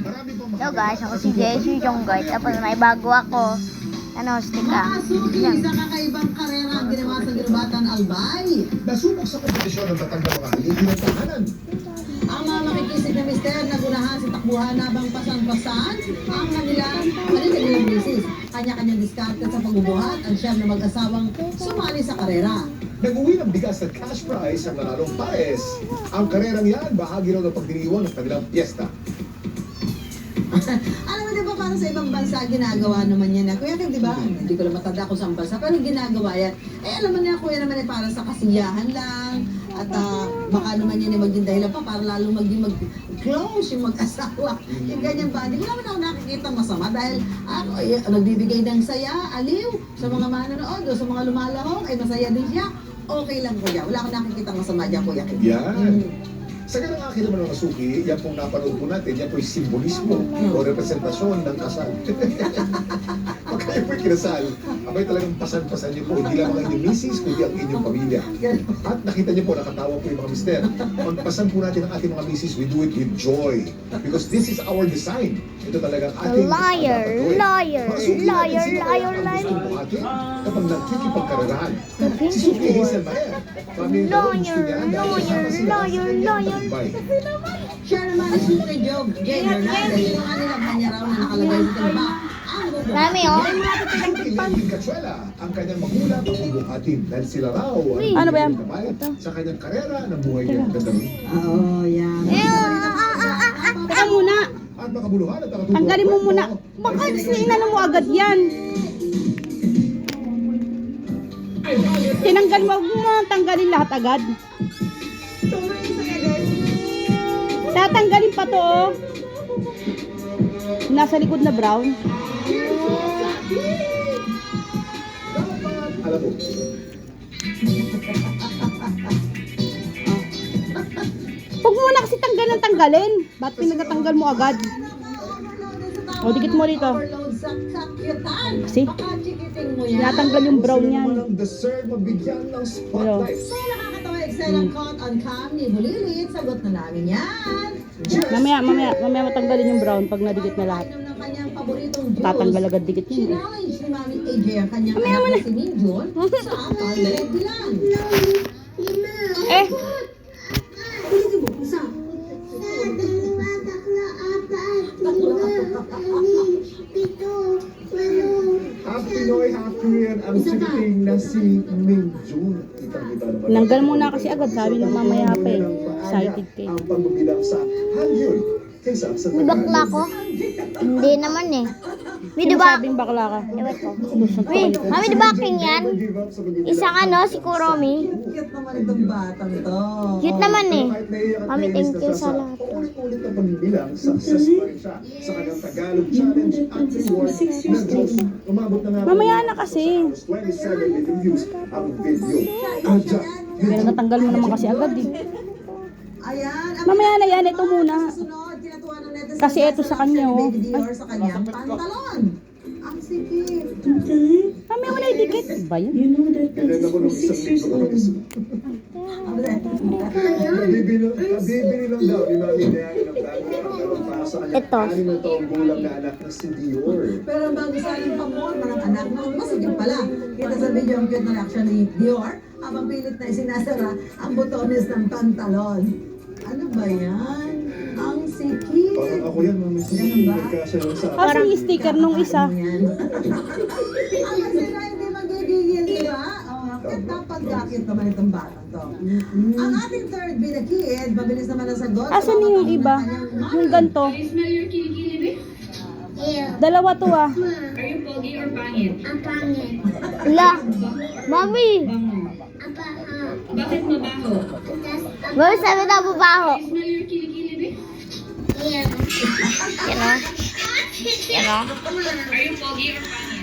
So guys, ako si Jessie Jonggay. Tapos may bago ako. Ano, stika. Masuki sa kakaibang karera ang ginawa sa Ginubatan Albay. Nasubok sa kompetisyon ng tatang mga haligi ng tahanan. Ang mga makikisig na mister na gunahan sa takbuhan habang pasan-pasan ang kanilang misis. Kanya-kanyang diskarte sa pagbubuhat ang siyam na mag-asawang sumali sa karera. Nag-uwi ng bigas at cash prize ang nanalong pares. Ang karerang yan, bahagi raw ng pagdiriwang ng kanilang piyesta. Alam mo, di ba parang sa ibang bansa ginagawa naman yan na, Kuya Kev, di ba? Hindi ko lang matanda kung saan bansa, pero ginagawa yan. Eh, alam mo na, Kuya naman, para sa kasiyahan lang. At baka naman yan maging dahilan pa para lalo maging mag-close yung mag-asawa. Yung ganyan ba? Hindi ko naman ako nakikita masama dahil nagbibigay ng saya, aliw sa mga manonood o sa mga lumalahok, ay masaya din siya. Okay lang, Kuya. Wala akong nakikita masama dyan, Kuya Kev. Yan. Sa ganang akin naman ng masuki, yan pong napanood po natin, yan po'y simbolismo o representasyon ng kasal. Pag kayo po'y kinasal, abay talagang pasan-pasan niyo po, hindi lang ang inyong misis, kundi ang inyong pamilya. At nakita niyo po, nakatawa po yung mga mister. Pagpasan po natin ang ating mga misis, we do it with joy. Because this is our design. Ito talagang ating... Liar. Kapag nagkikipagkarerahan. Si Suki Hazel Baer. Liar. Siya naman ang super joke, Jay Hernandez. Yung kanilang kanya raw na nakalagay sa tiba. Marami, oh. Cachuela, ang kanyang magulang ang bubuhatin dahil sila raw Ano ba yan? sa kanyang karera ng buhay niya. Ganda rin. Oo, yan. Teka muna. At makabuluhan at nakatuto. Tanggalin mo muna. Baka inano mo agad yan. Tinanggal mo. Huwag mo tanggalin lahat agad. Tatanggalin pa to, oh. Nasa likod na brown. Alam mo, Huwag mo na kasi tanggalin. Ba't pinagtatanggal mo agad? O, dikit mo rito. Kasi, tinatanggal yung brown yan. walang deserve mabigyan ng spotlight. So, nakakatawa excellent caught on cam ni Bulilit. Sagot na namin yan. Mamaya matanggalin yung brown pag nadikit na lahat. Inom ng kanyang paboritong juice. Tatanggal agad dikit yun. Challenge ni Mami AJ ang kanyang anak na si Minjun sa toilet bilang. Eh, Half Pinoy, half Korean ang sikiting na si Minjun. Kitang-kita naman. nanggal muna kasi agad. Sabi ng mamaya pa eh. Excited ka eh. Ang pagbibilang sa Hangul kaysa sa May bakla ko? Hindi naman eh. May Sino diba? sabing bakla ka? Ewan ko. Wait, mami diba aking yan? Isang ano, si Kuromi. Cute naman itong batang to. Cute naman eh. Mami, thank you sa lahat. Paulit-ulit ang pagbibilang, success pa rin siya sa kanyang Tagalog Challenge at reward na Diyos. Umabot na nga po Mamaya na kasi. sa 27 million views ang video. Adya, Pero natanggal mo naman kasi agad eh. Ayan. Mamaya na yan. Ito muna. Susunod, kinatuwa ng netizens Kasi ito sa kanya, oh. Baby Dior sa kanyang pantalon. Ang sikip. Mamaya mo na idikit. Ba yun? ganyan ako nung isang linggo ko kasi. Nabibili lang daw, di ba? Hindi ng bago para sa kanyang Ito. 6 na taong gulang na anak na si Dior. Pero bago sa aling pamorma ng anak na masigit pala. Kita sa video ang cute na reaction ni Dior habang pilit na isinasara ang butones ng pantalon. Ano ba yan? Ang sikip. Parang ako yan, mami. Ganun ba? Nagkasya lang sa Kasi yung sticker nung isa. Yan. Ang sila hindi magigigil, di ba? Dapat gakit naman itong batang to. Ang ating third binakid, mabilis naman ang sagot. Asan yung iba? Yung ganto. Smell your kilikili, Dalawa to ah. Are you pogi or pangit? Wala. Mami. Bakit mabaho? Mami, sabi na babaho. Smell your kilikili, Yan o. Yan o. Are you pogi or pangit?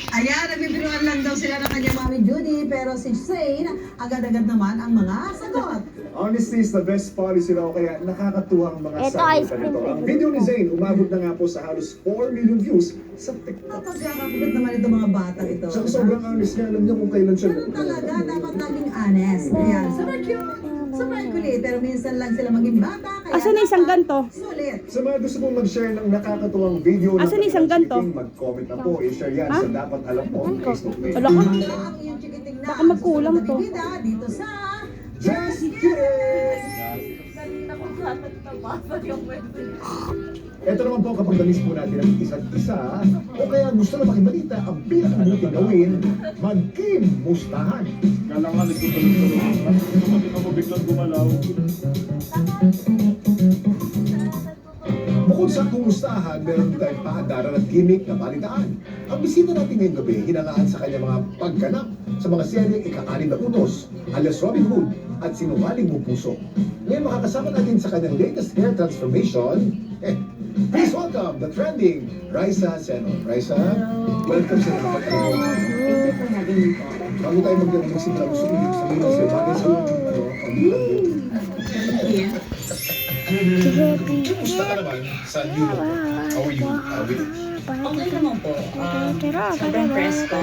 Ayan, nagbibiruan lang daw sila ng kanyang mami Judy, pero si Zane, agad-agad naman ang mga sagot. Honesty is the best policy raw, kaya nakakatuwa ang mga Ito, sagot ice cream. nito. Ang video ni Zane, umabot na nga po sa halos 4 million views sa TikTok. Napagkakapigat naman itong mga bata ito. So, sobrang honest niya, alam niya kung kailan siya. Ganun talaga, dapat laging honest. Ayan, super cute, super kulit, pero minsan lang sila maging bata, Asan na isang ganto? Sulit. Sa mga gusto mong mag-share ng nakakatuwang video ng Asan isang ganto? mag-comment na po. I-share yan Ha? sa Dapat Alam Mo Facebook page. Wala ka. Ang iyong chikiting na. Baka magkulang to. Bida dito sa... Just kidding! Ito naman po kapag na-miss po natin ang isa't isa o kaya gusto na makibalita ang pinakabuting gawin, magkimustahan. Kailangan nagtutulog-tulog. Kasi naman ako biglang gumalaw. Bukod sa kumustahan, meron tayong paadaran at gimmick na balitaan. Ang bisita natin ngayong gabi, hinangaan sa kanya mga pagganap sa mga seryeng ika-6 na unos, alias Robin Hood at Sinungaling Mong Puso. Ngayon makakasama natin sa kanyang latest hair transformation. Please welcome the trending Raisa Seno. Raisa, welcome sa Dapat Alam Mo. Thank you for having me po. Bago tayo magsimula, gusto ko sabihin sa bagay sa Kumusta ka naman sa new look? How are you with it? Okay naman po. Sobrang presko.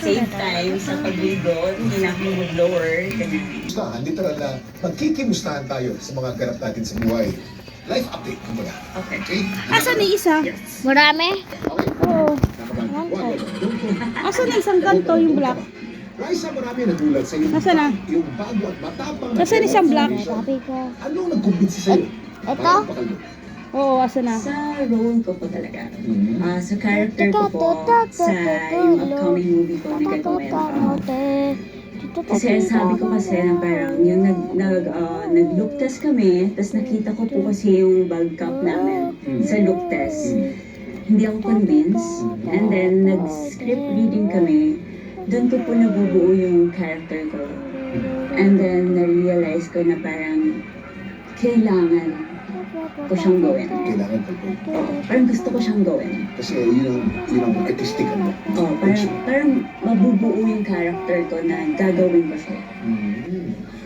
Save time sa pagligo. Hindi na ako mag-blower. Kumustahan, literal na magkikimustahan tayo sa mga ganap natin sa buhay. Life update, kumbaga. Okay. Okay? Asan na isa? Marami? Okay. Oo. Nakaban. Wag. Asan na isang ganto yung black? Raisa, marami nagulat sa iyo. Nasaan na? Yung bago at matapang Nasaan isang black? Sabi ko. Anong nagkumbinsi sa'yo? Ito? Oo, asan na? Sa role ko po talaga. Mhm. Sa character ko po sa yung upcoming movie ko na gagawin. Kasi sabi ko kasi na parang yung nag-look test kami, tapos nakita ko po kasi yung bag cup namin sa look test. Hindi ako convinced. And then nag-script reading kami. Doon ko po nabubuo yung character ko. And then na-realize ko na parang kailangan ko siyang gawin. Kailangan ko po. Parang gusto ko siyang gawin. Kasi yun ang artistic ano. Parang mabubuo yung character ko na gagawin ko siya.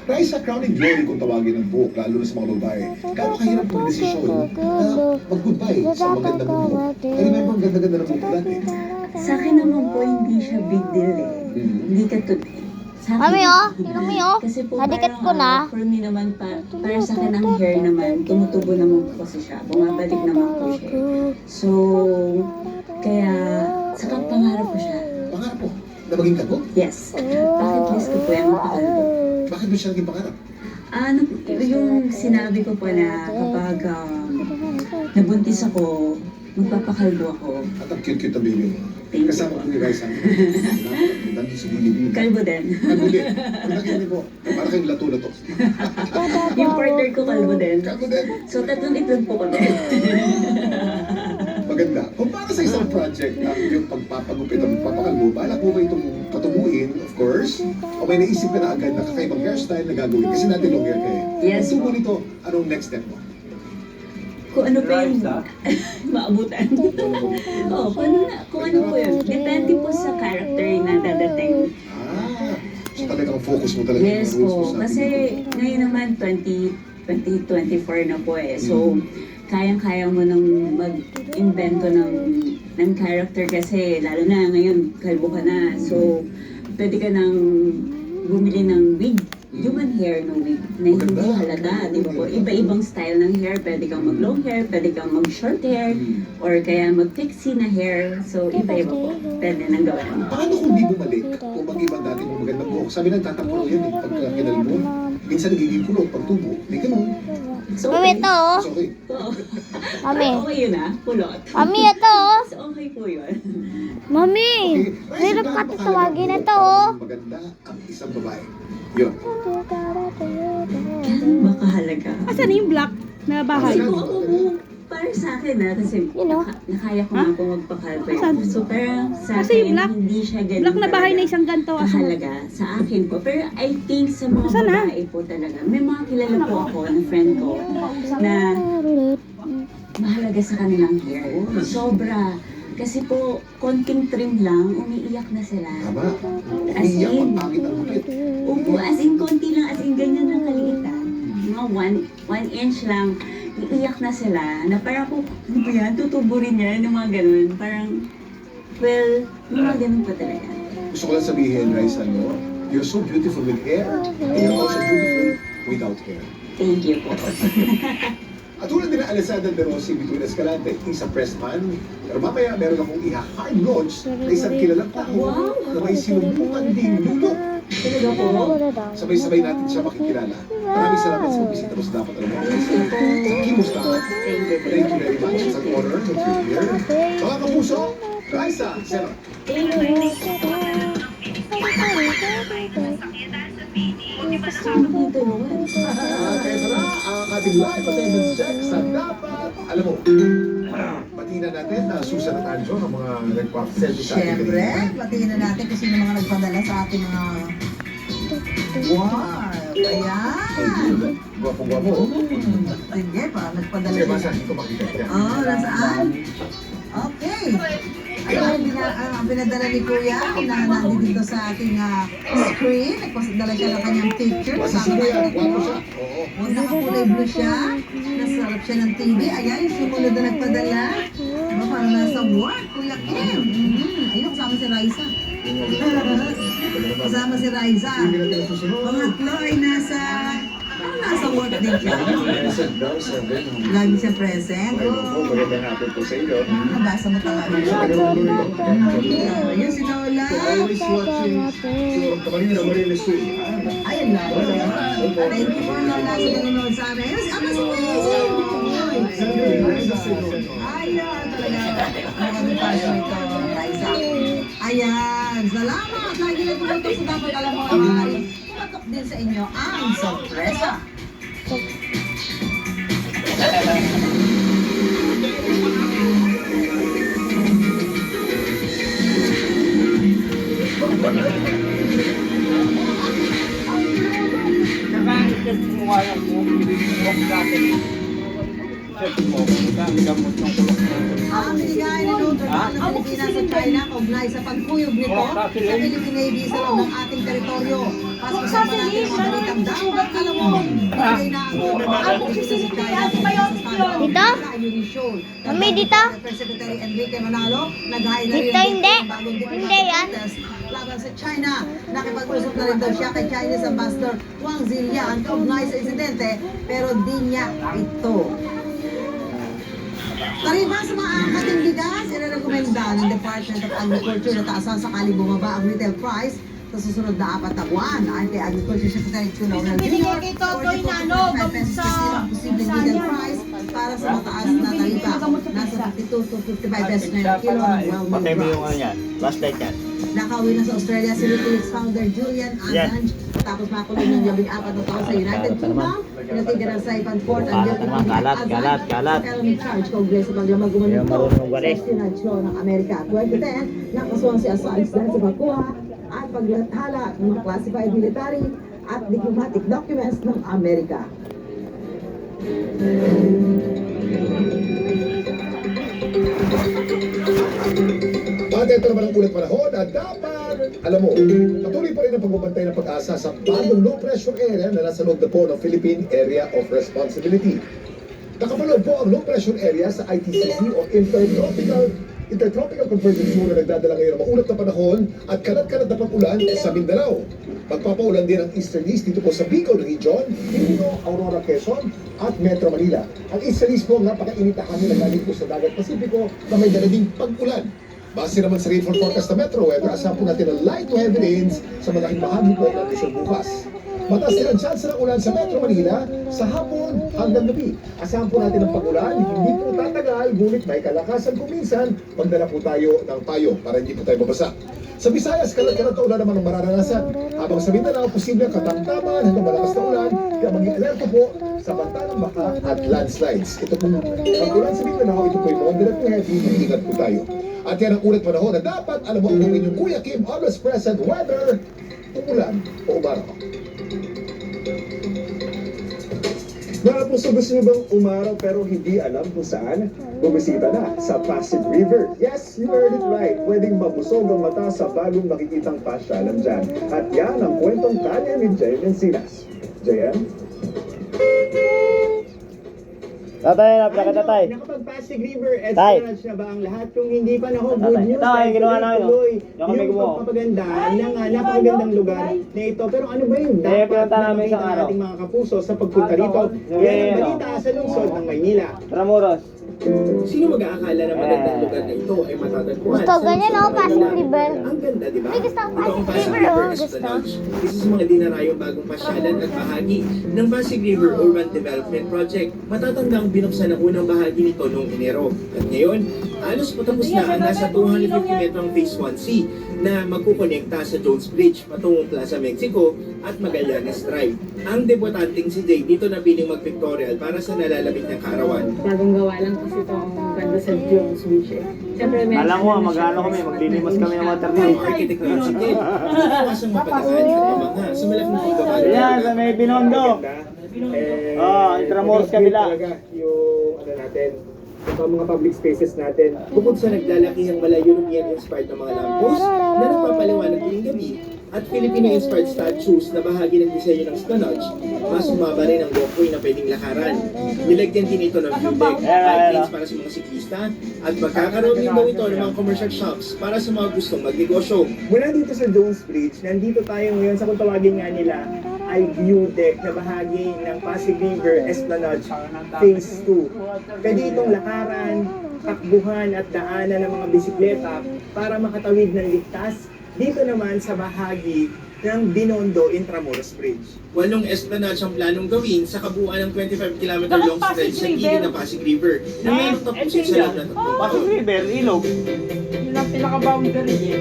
Raisa, crowning glory kung tawagin ng buhok, lalo na sa mga babae. Gaano kahirap mag-desisyon na mag-goodbye sa magandang buhok? I remember ang ganda-ganda ng buhok dati. Sa akin naman po, hindi siya big deal eh. Hindi ka sa akin, Mami, oh. Mami, oh. Kasi po Nadikat ko parang, na. for me naman, para sa akin ang hair naman, tumutubo naman po kasi siya. Bumabalik naman po siya. So, kaya, saka pangarap ko siya. Pangarap mo na maging kalbo? Yes. Bucket list ko po yung mapakalbo. Bakit mo siya naging pangarap? Yung sinabi ko po na kapag nabuntis ako, magpapakalbo ako. At ang cute-cute ang baby mo. Thank you. Kasama ko ni Raisa. Nandun sa bilibid. Kalbo din. Kalbo din. Ang nakikinig mo, para kayong lato-lato. Yung partner ko kalbo din. Kalbo din. So, tatlong itlog po kami. Maganda. Kung para sa isang project, yung pagpapagupit at pagpapakalbo, balak mo ba itong patubuin, of course? O may naisip ka na agad na kakaibang hairstyle na gagawin? Kasi natin long hair ka eh. Yes. Pagtubo nito, anong next step mo? Kung ano pa yung maabutan. Oo, kung ano po yun. Depende po sa character na dadating. So talagang focus mo talaga Yes yung rules mo po. sa Kasi ngayon naman 2024 na po eh. So, kayang-kaya mo nang mag-invento ng character kasi lalo na ngayon, kalbo ka na. So, pwede ka nang bumili ng wig. Human hair no wig na hindi halata, di ba po? Iba-ibang style ng hair. Pwede kang mag-long hair, pwede kang mag-short hair, or kaya mag-pixie na hair. So, iba-iba po. Pwede nang gawin. Paano kung di bumalik? Kung mag-ibang dati mo magandang buhok? Sabi ng tatapuro yan eh, pagka kinalbo. Minsan nagiging kulot, pag tubo, may ganun. So, Mami, ito, oh. So, okay. Oo. Mami. Okay yun ah, pulot. Mami, ito, oh. So, okay po yun. Mami. Okay. Hirap ka tatawagin na to, oh. Maganda ang isang babae. Yun. Ganun ba kahalaga? Asan na yung black na bahay? Kasi kung ako para sa akin kasi Yun, oh. nakaya ko nga po magpakalbo. Asan? So parang sa Kasi akin, yung black- hindi siya ganun Black na bahay na talaga isang ganto. Asan na? kahalaga sa akin po. Pero I think sa mga Asan na? babae po talaga, may mga kilala po ako na friend ko na mahalaga sa kanilang hair. Sobra. Kasi po, konting trim lang, umiiyak na sila. Tama. As Iiyak in, ang pangit ang gupit. Opo, as in konti lang, as in ganyan lang kaliit ah. Mga 1 inch lang, iiyak na sila, na parang po, ano ba yan, tutubo rin yan, yung mga ganun. Parang, well, yung mga ganun pa talaga. Gusto ko lang sabihin, Raisa, no? You're so beautiful with hair, and you're also beautiful without hair. Thank you po. At tulad din na Alessandra De Rossi between Escalante, isang pressman. Pero mamaya meron akong i-high launch na isang kilalang tao na may sinumbukan ding lulok. Talaga po? Sabay-sabay natin siya makikilala. Maraming salamat sa bisita mo sa Dapat Alam Mo. Kimusta? Thank you. Thank you very much. It's an honor to be here. Mga kapuso, Raisa, Sarah. Kaya tara, ang ating live attendance check sa Dapat Alam Mo. Patina natin na Susan at Anjo, ang mga nagpa-selfie sa ating Siyempre, kanina. batiin na natin kung sino mga nagpadala sa ating mga... Wow! Ayan! Gwapo-gwapo. Sige, pa, nagpadala Sige, siya. basahin ko makita. Yan. Oh, nasaan? Okay. Ang pinadala ni Kuya na nandito sa ating screen. Nagpasadala siya ng kanyang picture. Basta Kasama siya, tayo. gwapo siya. Oo. Oh, nakakulay blue siya. Nasarap siya ng TV. Ayan, yung sumunod na nagpadala. Diba, parang nasa work, Kuya Kim. Ayun, kasama si Raisa. Kasama si Raisa. Hindi natin nasusunod. Pangatlo ay nasa work din siya. Lagi siya present. Oh, Magandang hapon po sa inyo. nabasa mo talaga. Ayun, si Lola. Always watching Kamarina Marilis Sui. Ayun lang. Thank you po, Lola, sa nanonood sa amin. Ayun, si Ama si Ayun, talaga. Ano kami passion ito, Raisa. Ayan, salamat. Lagi na tumutok sa Dapat Alam Mo. Ay, tumatok din sa inyo ang sorpresa. Ang binigay ni Luther ng Pilipinas sa China kaugnay sa pagkuyog nito sa Philippine Navy sa loob ng ating teritoryo. Pasok natin ang mga balitang Dapat Alam Mo. Binigay na ang Pilipinas sa China Dito? Mami, dito? Secretary Enrique Manalo, nag-high na rin Dito, hindi. ang bagong Hindi yan. test laban sa China. Nakipag-usap na rin daw siya kay Chinese Ambassador Wang Zilian kaugnay sa insidente pero di niya ito. Kariba sa mga ating bigas, ire-recommenda ng Department of Agriculture na taasan sakali bumaba ang retail price sa susunod na 4 na buwan. Ayon kay Agriculture Secretary Colonel Junior, 44.5 pesos per kilo ang posibleng retail price para sa mataas na taripa. Nasa 52 to 55 pesos na yung kilo ang well-made rice. Flashlight yan. Nakauwi na sa Australia si Wikileaks founder Julian Assange tapos makulong ng 14 na taon sa United Kingdom. Pinatigan ng Saipan Court ang guilty plea ni Assange felony charge kaugnay sa paglamag umano sa espionage law ng Amerika. 2010, nakasuhan si Assange dahil sa pagkuha at paglathala ng mga classified military at diplomatic documents ng Amerika. At ito naman ang ulit panahon na dapat alam mo. Patuloy pa rin ang pagbabantay ng pag-asa sa bagong low pressure area na nasa loob na po ng Philippine Area of Responsibility. Nakapaloob po ang low pressure area sa ITCZ o Intertropical Convergence Zone na nagdadala ngayon ng maulap na panahon at kalat-kalat na pag-ulan sa Mindanao. Magpapaulan din ang easterlies dito po sa Bicol Region, Iloilo, Aurora, Quezon at Metro Manila. Ang easterlies po napakainit na hangin na galing po sa dagat Pasipiko na may dala ding pag-ulan. Base naman sa rainfall forecast ng Metro Weather, asahan po natin ang light to heavy rains sa malaking bahagi po ng Luzon bukas. Mataas din ang chance ng ulan sa Metro Manila sa hapon hanggang gabi. Asahan po natin ang pag-ulan, hindi po tatagal, ngunit may kalakasan kuminsan, magdala po tayo ng payo para hindi po tayo mabasa. Sa Visayas, kalat-kalat na ulan naman ang mararanasan. Habang sa Mindanao, posibleng katamtaman hanggang malakas na ulan, kaya maging alerto po sa banta ng baka at landslides. Ito pong pag-ulan sa Mindanao, ito po yung moderate to heavy, mag-ingat po tayo. At yan ang ulit panahon na dapat alam mo ang inyong Kuya Kim, always present weather, umulan o umaraw. Mga puso, gusto niyo bang umaraw pero hindi alam kung saan? Bumisita na sa Pasig River. Yes, you heard it right. Pwedeng mabusog ang mata sa bagong makikitang pasyalan dyan. At yan ang kwentong kanya ni Jem Encinas. Jem? Tatay, napaka tatay. Nakapag-Pasig River Tay. Esplanade na ba ang lahat? Kung hindi pa na good Tatay. news Ito, ay ginawa namin, no? tuloy Yung kami yung gumawa. pagpapaganda ng napakagandang lugar na ito. Pero ano ba yung dapat pinunta na namin makita isang ng araw. ating mga kapuso sa pagpunta rito? Yung Yan ang ano. balita sa lungsod ng Maynila. Tramuros. Sino mag-aakala na magandang lugar na ito ay matatagpuan Gusto, sa ganyan, lungsod oh, ng Pasig Maynila? River. Ang ganda, di ba? May gusto akong Ito ang Pasig Pasig River, oh, River gusto. Esplanade. Isa sa mga dinarayong bagong pasyalan at bahagi ng Pasig River Urban Development Project. Matatandang binuksan ang unang bahagi nito noong Enero. At ngayon, halos patapos na ang nasa 250 metrong Phase 1C na magkukonekta sa Jones Bridge patungong Plaza Mexico at Magallanes Drive. Ang debutanteng si Jay dito na piling mag-pictorial para sa nalalamig ng kaarawan. Bagong gawa lang kasi itong banda sa Jones Beach eh. Siyempre, may Alam mo, mag-ano kami, maglilimas kami ng water Ang tank. architect na si Jay, iwasang mapadaan at mamanga sa malaking pagbabago. Yan, sa may Binondo. Intramuros kabila. Talaga yung ano natin, yung mga public spaces natin. Bukod sa naglalakihang mala European-inspired na mga lamppost na nagpapaliwanag tuwing gabi at Filipino-inspired statues na bahagi ng disenyo ng Esplanade, mas sumaba rin ang walkway na pwedeng lakaran. Nilagyan din ito ng view deck, bike lanes para sa mga siklista, at magkakaroon din daw ito ng mga commercial shops para sa mga gustong magnegosyo. Mula dito sa Jones Bridge, nandito tayo ngayon sa kung tawagin nga nila ay view deck na bahagi ng Pasig River Esplanade Phase 2. Pwede itong lakaran, takbuhan at daanan ng mga bisikleta para makatawid ng ligtas dito naman sa bahagi ng Binondo Intramuros Bridge. 8 esplanade ang planong gawin sa kabuuan ng 25 km long stretch sa gilid ng Pasig River na mayroong tapusin sa loob ng 3 taon. Pasig River, ilog. Yun ang pinaka-boundary eh.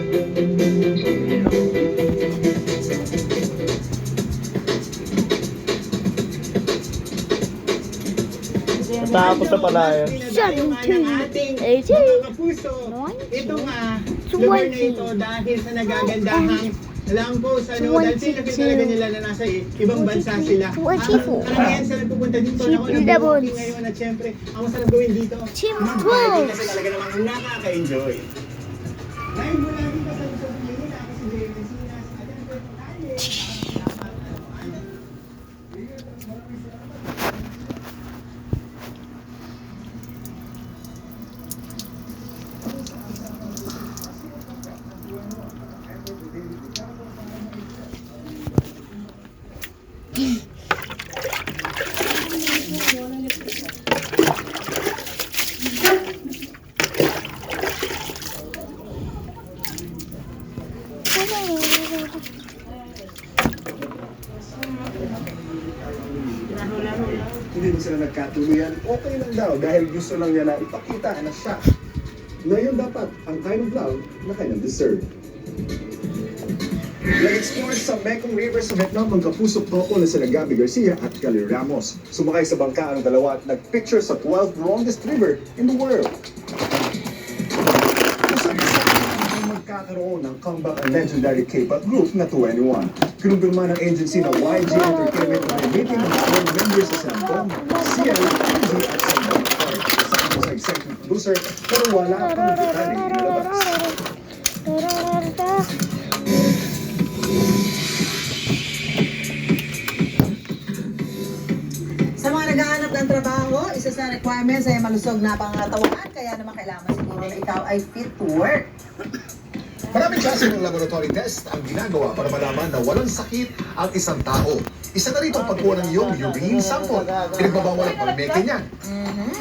Tapos na pala yun. Mga kapuso, ito nga, lugar na ito dahil sa nagagandahang lampos, dahil sinabi talaga nila na nasa ibang bansa sila. Karamihan sila nagpupunta dito na ako nag-walking ngayon at syempre, ang masarap gawin dito, mag-biking kasi talaga namang nakaka-enjoy. Live mula dito sa Luzon, Maynila, ako si Jay Mesinas, at yan po yung tayo. Hindi mo sila nagkatuluyan, okay lang daw dahil gusto lang niya na ipakita na siya. Ngayon dapat ang kind of love na kanyang deserve. Nag-explore sa Mekong River sa Vietnam ang kapusok couple na sina Gabby Garcia at Kelly Ramos. Sumakay sa bangka ang dalawa at nag-picture sa 12th longest river in the world. Magkakaroon ng comeback ang legendary K-pop group na 2NE1. Kinumpirma ng agency na YG Entertainment na may meeting ng 12 members sa Samsung, CL, PG at Samsung Park. Kasama sa executive producer pero wala pang detaling inilabas. Sa mga naghahanap ng trabaho, isa sa requirements ay malusog na pangatawan, kaya naman kailangan siguro na ikaw ay fit to work. Maraming klase ng laboratory test ang ginagawa para malaman na walang sakit ang isang tao. Isa na rito ang pagkuha ng iyong urine sample. Pinagbabawal ang pagmeke niyan.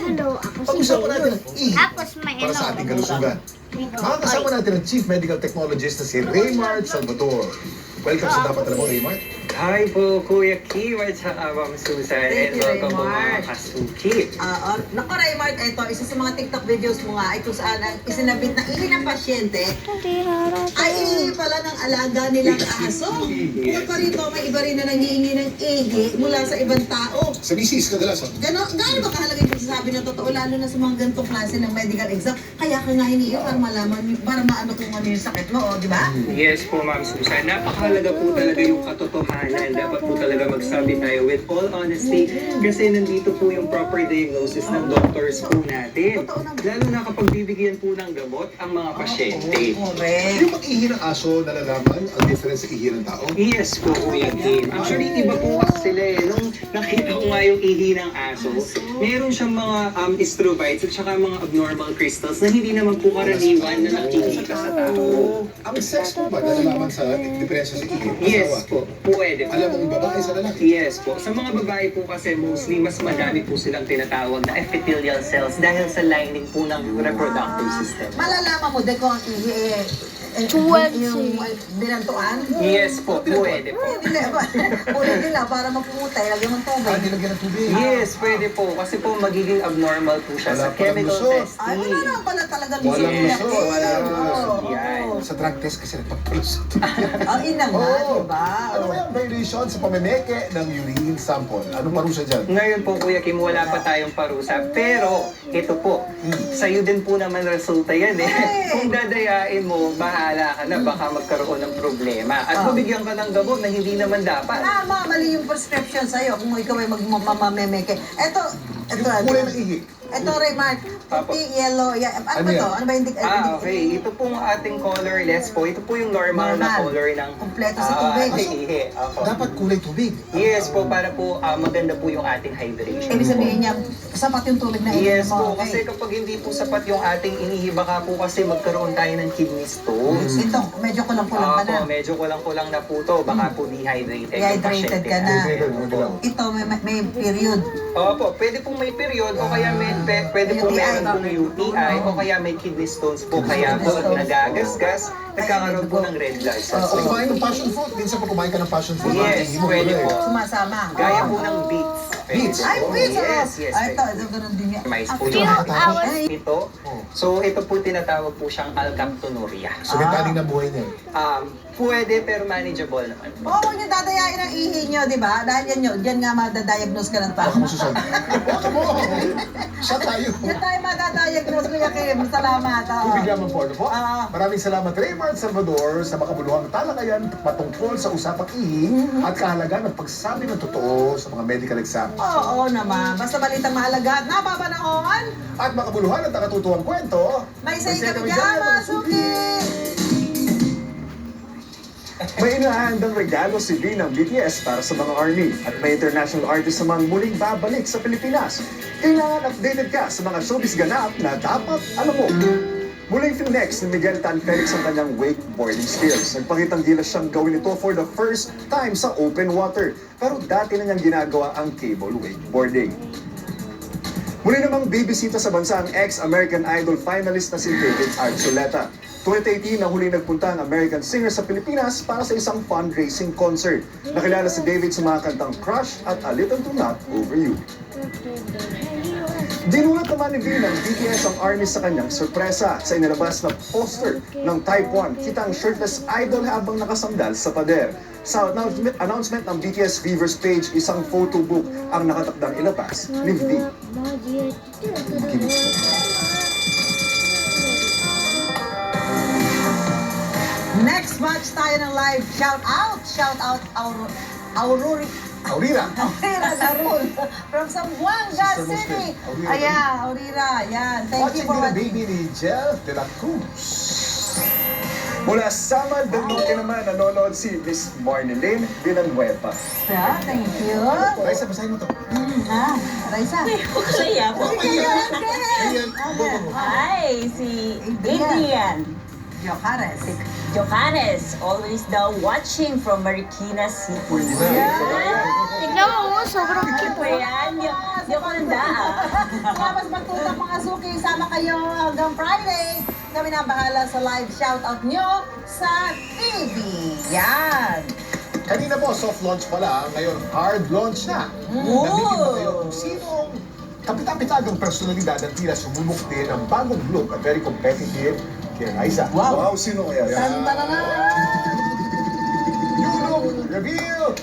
Hello, ako si Pag-usapan natin ang ihi Tapos may para sa ano. ating kalusugan. Makakasama natin ang Chief Medical Technologist na si Raymart Salvador. Welcome sa Dapat Alam Mo, Raymart. Hi po, Kuya Kim at saka Ma'am Susan. Thank And you, welcome po mga Raymart. kasuki. Naku, Raymart, ito, isa sa mga TikTok videos mo nga ay kung saan ang isinabit na ihi ng pasyente ay ihi pala ng alaga nilang aso. Bukod pa rito, may iba rin na nangihingi ng ihi mula sa ibang tao. Sa misis, kadalasan. Gaano ba kahalaga yung pagsasabi ng totoo, lalo na sa mga ganitong klase ng medical exam? Kaya ka nga hiniiyo para malaman, para maano kung ano yung sakit mo, di ba? Yes po, Ma'am Susan. Napakahalaga po talaga yung katotohanan katotohanan. Dapat po talaga magsabi tayo with all honesty kasi nandito po yung proper diagnosis ng doctors po natin. Lalo na kapag bibigyan po ng gamot ang mga pasyente. Correct. Yung mag-ihi ng aso, nalalaman ang difference sa ihi ng tao? Yes po, Kuya Kim. Actually, iba po kasi sila eh. Nung nakita ko nga yung ihi ng aso, meron siyang mga estrovites at saka mga abnormal crystals na hindi naman po karaniwan na nakikita sa tao. Ang sex mo ba nalalaman sa diferensya sa ihi? Yes po, pwede po. Alam mo, babae sa lalaki? Yes po. Sa mga babae po kasi mostly mas madami po silang tinatawag na epithelial cells dahil sa lining po ng reproductive system. Malalaman mo, de kung yung binantuan? Yes po, pwede po. Ulit nila para mapumutay, lagyan ng tubig. Nilagyan ng tubig. Yes, pwede po. Kasi po magiging abnormal po siya sa Wala palang chemical lusot. testing. Ay, wala naman pala talaga Walang lusot. lusot. Walang lusot Oo, yan. oo. Sa drug test kasi nagpapalusot. Ang ina nga, Oo. diba? Ano kaya ang violation sa pamemeke ng urine sample? Anong parusa dyan? Ngayon po, Kuya Kim, wala pa tayong parusa. Pero, ito po, sa'yo din po naman resulta yan eh. Kung dadayain mo, bahala ka na, baka magkaroon ng problema. At mabigyan ka ng gamot na hindi naman dapat. Tama, mali yung prescription sa'yo kung ikaw ay magmamamemeke. Ito, Yung kulay ng ihi. ito, Raymark, puti, yellow, yan. Ano Ano ba yan? to? Ano ba yung Okay. Ito pong ating colorless po. Ito po yung normal na Normal. color ng Kompleto sa tubig. ihi. Opo. Dapat kulay tubig. Yes po, para po maganda po yung ating hydration. Ibig sabihin niya, sapat yung tubig na Yes ininom mo. po, kasi kapag hindi po sapat yung ating inihi, baka po kasi magkaroon tayo ng kidney stones. Ito, medyo kulang-kulang ka na. Opo, medyo kulang-kulang na po to. Baka po dehydrated yung Dehydrated pasyente ka na. natin. Opo. Ito, may period. Opo, pwede pong may period o kaya pwede po UTI. meron pong UTI o kaya may kidney stones po. Kaya po nagagasgas, nagkakaroon po ng red blood cells. O kumain ng passion fruit. Minsan pag kumain ka ng passion fruit, Yes, ihi mo pwede kulay. po. Sumasama. Gaya po ng beets. Beets? Ay, please, Yes, yes. Ay, ito, ganun din yan. Mais po Few yung hours. ito. So, ito po tinatawag po siyang alkaptonuria. So, may taning na buhay niya. Pwede pero manageable naman po. Oo, huwag niyo dadayain ang ihi niyo, di ba? Dahil yan nga madadiagnose ka ng Baka tao. mo susunod. Baka mo. Siya tayo. Yan tayo madadiagnose, Kuya Kim. Salamat. oo. Tubig naman po. Ano po? Ah. Maraming salamat, Raymart Salvador, sa makabuluhang talakayan patungkol sa usapang ihi at kahalagaan ng pagsabi ng totoo sa mga medical exam. Oo naman. Basta balitang mahalaga at napapanahon, At makabuluhan at nakatutuwang kwento, may say kami dyan, mga suki! May inahandang regalo si V ng BTS para sa mga ARMY at may international artist namang muling babalik sa Pilipinas. Kailangan updated ka sa mga showbiz ganap na dapat alam mo. Muling Phoenix ni Miguel Tan Felix ang kanyang wakeboarding skills. Nagpakitang gilas siyang gawin ito for the first time sa open water. Pero dati na niyang ginagawa ang cable wakeboarding. Muli namang bibisita sa bansa ang ex-American Idol finalist na si David Archuleta. 2018 na huli nagpunta ang American singer sa Pilipinas para sa isang fundraising concert. Nakilala si David sa mga kantang Crush at A Little Too Not Over You. Dinulat naman ni V ng BTS ang ARMY sa kanyang sorpresa sa inilabas na poster ng Type 1. Kita ang shirtless idol habang nakasandal sa pader. Sa announcement ng BTS Viewers page, isang photo book ang nakatakdang ilabas ni V. Next match tayo ng live. Shout out, Aurora. Aurira. Aurora Darul from Zamboanga Sister Muslim. City. Aurora Ayan, Aurora. Yan. Thank you Watching for the watching. baby ni Jel de la Cruz. Mula Samad, Danuque naman nanonood si Miss Marnelene Villanueva. Yeah, thank you. Raisa, basahin mo to. Raisa. Kulaya po. Ayan, go. Hi, si Adrian Jokares. Johannes, always daw watching from Marikina City. Tignan mo, sobrang cute. Ano yan? Di ako nanda Tapos magtutok mga suki, sama kayo hanggang Friday. Kami na bahala sa live shoutout nyo sa TV. Yan. Kanina po, soft launch pala. Ngayon, hard launch na. Nabigyan ba kayo kung sinong kapitang-pitagang personalidad ang tila sumubukti ng bagong look at very competitive kay Raisa. Wow. Sino kaya? Santa naman. New look reveal,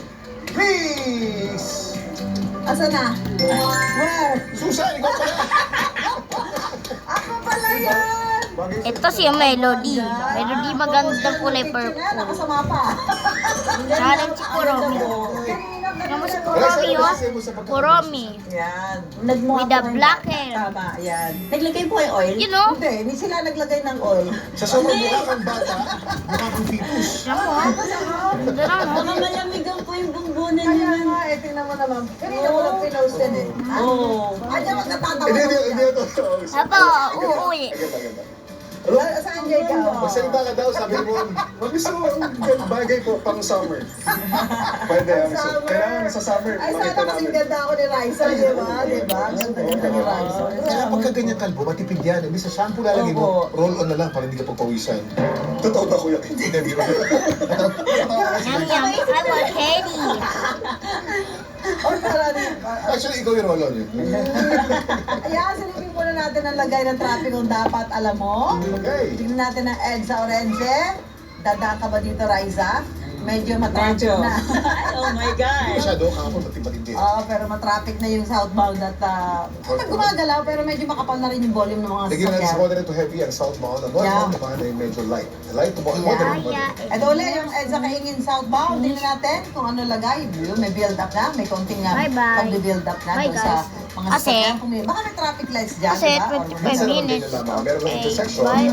please! Asa na? Where? Susan, ikaw pala! Ako pala yan! Ito si Melody. Melody magandang kulay purple. Nakasama pa. Challenge si Kuromi. Alam mo si Kuromi, oh. Kuromi. Yan. With the black hair. Tama, yan. Naglagay po kayo oil? You know? Hindi, hindi sila naglagay ng oil. Sa sobrang mukha kang bata, mukha kang fetus. Alam mo, ganda na, no? Baka malamigan po yung bumbunan Kaya niya. nga, tingnan mo naman. Kanina ko lang pinost yan eh. Oo. Diyan magkatatawa Hindi ito. Apo, uuwi. Saan dyan ka? Magsalita ka daw, sabi mo, gusto mo bagay po pang summer. Pwede, kailangan sa summer. Ay, makita sana kasing namin. ganda ako ni Raisa, di ba? Di ba? Ang ganda ni Raisa. Tsaka pagka ganyan kalbo, matipid yan. Imbis sa shampoo lalagay mo, roll on na lang para hindi ka pagpawisan. Totoo ba kuya? Hindi, hindi ba? Yum, yum. I want candy. Or para Actually, ikaw yung roll on yun. Ayan, silipin muna natin ang lagay ng traffic kung dapat alam mo. Okay. Tingnan natin ang EDSA Orense. Dada ka ba dito, Raisa? Medyo matraffic Medyo. na. Oh my God. Masyado, kahapon matipid. Oo, pero matraffic na yung southbound at gumagalaw, pero medyo makapal na rin yung volume ng mga Lagyan natin sa sasakyan. moderate to heavy ang southbound. Ang northbound naman ay medyo light. Light to moderate. Ito ulit, yung EDSA Kaingin southbound. Tingnan natin kung ano lagay. May build up na, may konting Bye-bye. pag-build up na Bye, doon sa guys. mga Kasi- sasakyan. Baka may traffic lights dyan, Kasi di ba? Or 25 Minsan naman minutes. ganyan lamang. Meron ng Okay, intersection. bye.